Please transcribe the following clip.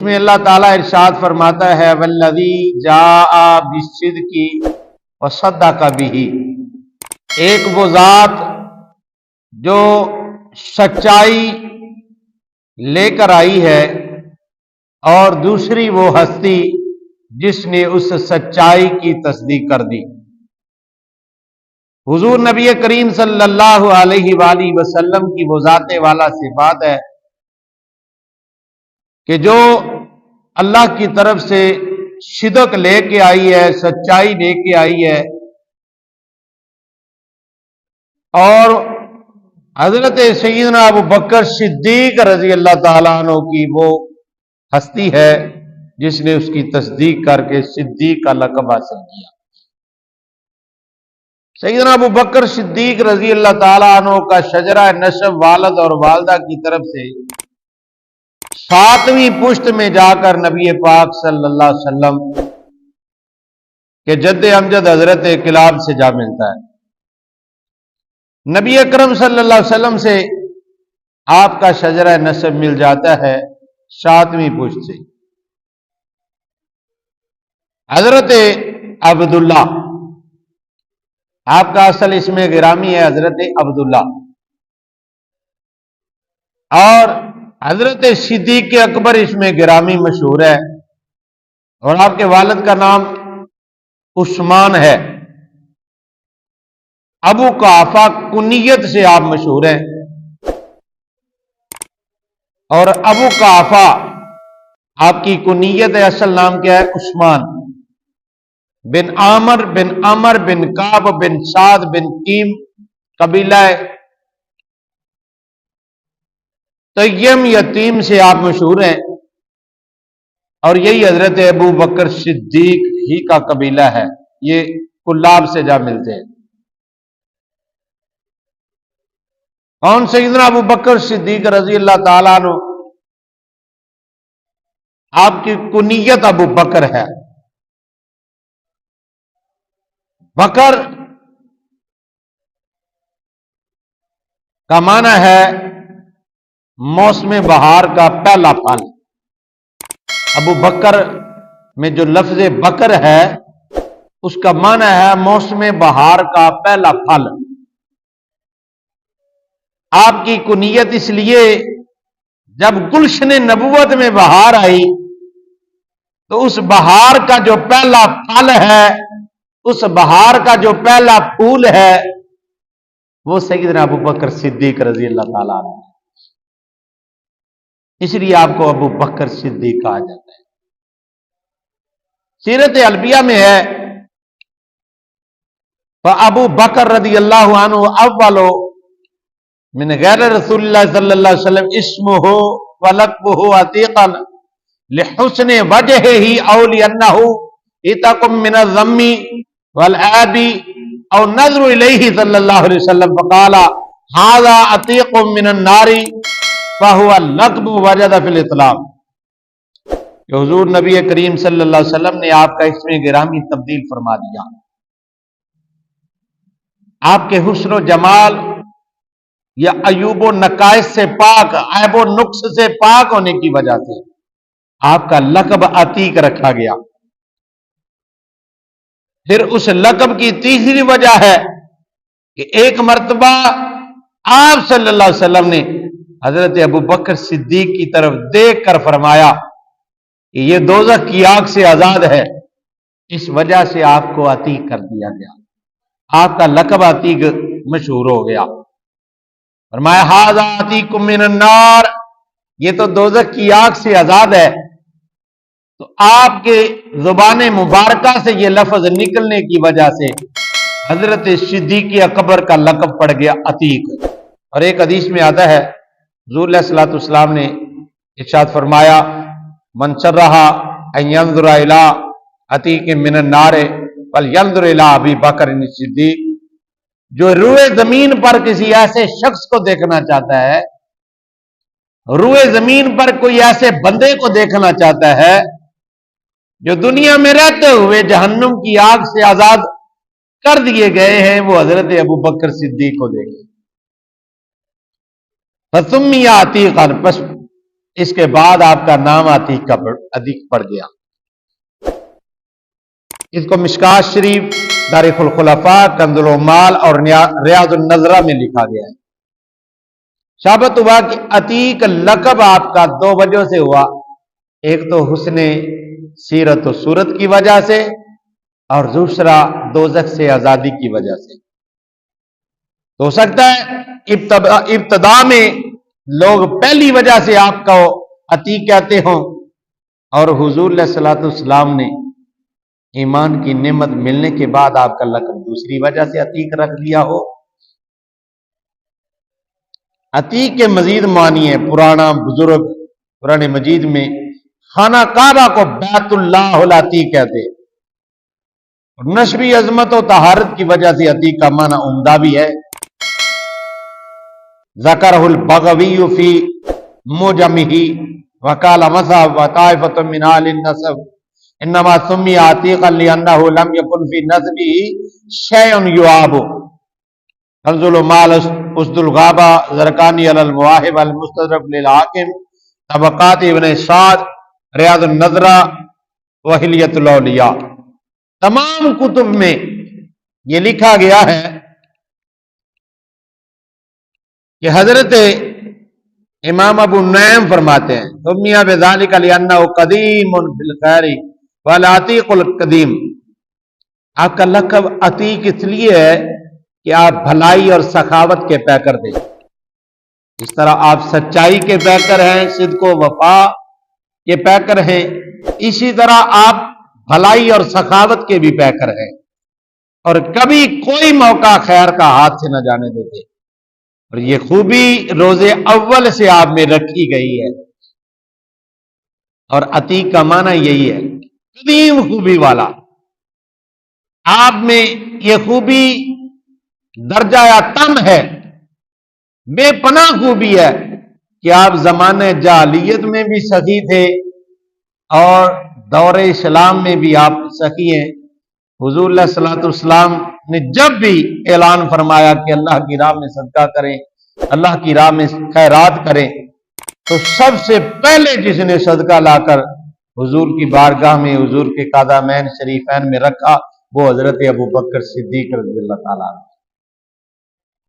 میں اللہ تعالیٰ ارشاد فرماتا ہے والذی جاء بالصدق وصدق بہ، ایک وہ ذات جو سچائی لے کر آئی ہے اور دوسری وہ ہستی جس نے اس سچائی کی تصدیق کر دی۔ حضور نبی کریم صلی اللہ علیہ وآلہ وسلم کی وہ ذات والا صفات ہے کہ جو اللہ کی طرف سے صدق لے کے آئی ہے، سچائی لے کے آئی ہے، اور حضرت سیدنا ابو بکر صدیق رضی اللہ تعالیٰ عنہ کی وہ ہستی ہے جس نے اس کی تصدیق کر کے صدیق کا لقب حاصل کیا۔ سیدنا ابو بکر صدیق رضی اللہ تعالیٰ عنہ کا شجرہ نسب والد اور والدہ کی طرف سے 7ویں پشت میں جا کر نبی پاک صلی اللہ علیہ وسلم کے جد امجد حضرت کلاب سے جا ملتا ہے۔ نبی اکرم صلی اللہ علیہ وسلم سے آپ کا شجرہ نسب مل جاتا ہے 7ویں پشت سے۔ حضرت عبداللہ، آپ کا اصل اسم گرامی ہے حضرت عبداللہ، اور حضرت صدیق اکبر اس میں گرامی مشہور ہے، اور آپ کے والد کا نام عثمان ہے۔ ابو قحافہ کنیت سے آپ مشہور ہیں، اور ابو قحافہ آپ کی کنیت ہے، اصل نام کیا ہے؟ عثمان بن عامر بن عمر بن کعب بن سعد بن تیم، قبیلہ تیم یتیم سے آپ مشہور ہیں، اور یہی حضرت ابو بکر صدیق ہی کا قبیلہ ہے، یہ کلاب سے جا ملتے ہیں۔ کون؟ سیدنا ابو بکر صدیق رضی اللہ تعالیٰ عنہ، آپ کی کنیت ابو بکر ہے۔ بکر کا معنی ہے موسم بہار کا پہلا پھل۔ ابو بکر میں جو لفظ بکر ہے اس کا معنی ہے موسم بہار کا پہلا پھل۔ آپ کی کنیت اس لیے جب گلشن نبوت میں بہار آئی تو اس بہار کا جو پہلا پھل ہے، اس بہار کا جو پہلا پھول ہے، وہ سیدنا ابو بکر صدیق رضی اللہ تعالیٰ عنہ، اس لیے آپ کو ابو بکر صدیق کہا جاتا ہے۔ سیرت البیہ میں ہے فَأَبُو بکر رضی اللہ عنہ اولو من غیر رسول اللہ صلی اللہ علیہ وسلم اسمہ ولقبہ عتیقا لحسن وجہہ او لانہ اتقم من الذم والعیب او نظر الیہ صلی اللہ علیہ وسلم فقال ھذا عتیق من النار فہو لقب وجد فی الاطلاق، کہ حضور نبی کریم صلی اللہ علیہ وسلم نے آپ کا اسم گرامی تبدیل فرما دیا۔ آپ کے حسن و جمال یا عیوب و نقائص سے پاک، عیب و نقص سے پاک ہونے کی وجہ سے آپ کا لقب عتیق رکھا گیا۔ پھر اس لقب کی تیسری وجہ ہے کہ ایک مرتبہ آپ صلی اللہ علیہ وسلم نے حضرت ابو بکر صدیق کی طرف دیکھ کر فرمایا کہ یہ دوزخ کی آگ سے آزاد ہے، اس وجہ سے آپ کو عتیق کر دیا گیا، آپ کا لقب عتیق مشہور ہو گیا۔ فرمایا ھذا عتیق من النار، یہ تو دوزخ کی آگ سے آزاد ہے۔ تو آپ کے زبان مبارکہ سے یہ لفظ نکلنے کی وجہ سے حضرت صدیق اکبر کا لقب پڑ گیا عتیق۔ اور ایک حدیث میں آتا ہے حضور علیہ الصلوۃ والسلام نے ارشاد فرمایا من شرح ان ينظر الى عتیق من النار فلينظر الى ابی بکر صدیق، جو روئے زمین پر کسی ایسے شخص کو دیکھنا چاہتا ہے، روئے زمین پر کوئی ایسے بندے کو دیکھنا چاہتا ہے جو دنیا میں رہتے ہوئے جہنم کی آگ سے آزاد کر دیے گئے ہیں، وہ حضرت ابو بکر صدیق کو دیکھے۔ فسمی عتیقا، پس اس کے بعد آپ کا نام عتیق پڑ گیا۔ اس کو مشکات شریف، تاریخ الخلفاء، کنز العمال اور ریاض النظرہ میں لکھا گیا ہے۔ ثابت ہوا کہ عتیق لقب آپ کا دو وجہ سے ہوا، ایک تو حسن سیرت و صورت کی وجہ سے، اور دوسرا دوزخ سے آزادی کی وجہ سے۔ تو ہو سکتا ہے ابتدا میں لوگ پہلی وجہ سے آپ کو عتیق کہتے ہوں، اور حضور علیہ الصلوۃ والسلام نے ایمان کی نعمت ملنے کے بعد آپ کا لقب دوسری وجہ سے عتیق رکھ دیا ہو۔ عتیق کے مزید معنی ہے، پرانا بزرگ قرآن مجید میں خانہ کعبہ کو بیت اللہ العتیق کہتے ہیں، اور نسبی عظمت و طہارت کی وجہ سے عتیق کا معنی عمدہ بھی ہے۔ ذکرہ البغوی فی موجمہ وقال مصعب وطائفۃ من اہل النسب انما سمی عتیقا لانہ لم یکن فی نسبہ شیء یعاب۔ کنز العمال، اسد الغابہ، زرقانی علی المواہب، المستدرک للحاکم، طبقات ابن سعد، ریاض النظرہ، وحلیۃ الاولیاء، تمام کتب میں یہ لکھا گیا ہے کہ حضرت امام ابو نعیم فرماتے ہیں سمیٰ بذالک لأنہ قدیم فی الخیر والعتیق القدیم۔ آپ کا لقب عتیق اس لیے ہے کہ آپ بھلائی اور سخاوت کے پیکر تھے، اس طرح آپ سچائی کے پیکر ہیں، صدق و وفا کے پیکر ہیں، اسی طرح آپ بھلائی اور سخاوت کے بھی پیکر ہیں، اور کبھی کوئی موقع خیر کا ہاتھ سے نہ جانے دیتے، اور یہ خوبی روز اول سے آپ میں رکھی گئی ہے۔ اور عتیق کا معنی یہی ہے، قدیم خوبی والا۔ آپ میں یہ خوبی درجہ تم ہے، بے پناہ خوبی ہے کہ آپ زمانے جاہلیت میں بھی سخی تھے اور دور اسلام میں بھی آپ سخی ہیں۔ حضور علیہ الصلوۃ والسلام نے جب بھی اعلان فرمایا کہ اللہ کی راہ میں صدقہ کریں، اللہ کی راہ میں خیرات کریں، تو سب سے پہلے جس نے صدقہ لا کر حضور کی بارگاہ میں، حضور کے قدمین شریفین میں رکھا، وہ حضرت ابو بکر صدیق رضی اللہ تعالیٰ عنہ۔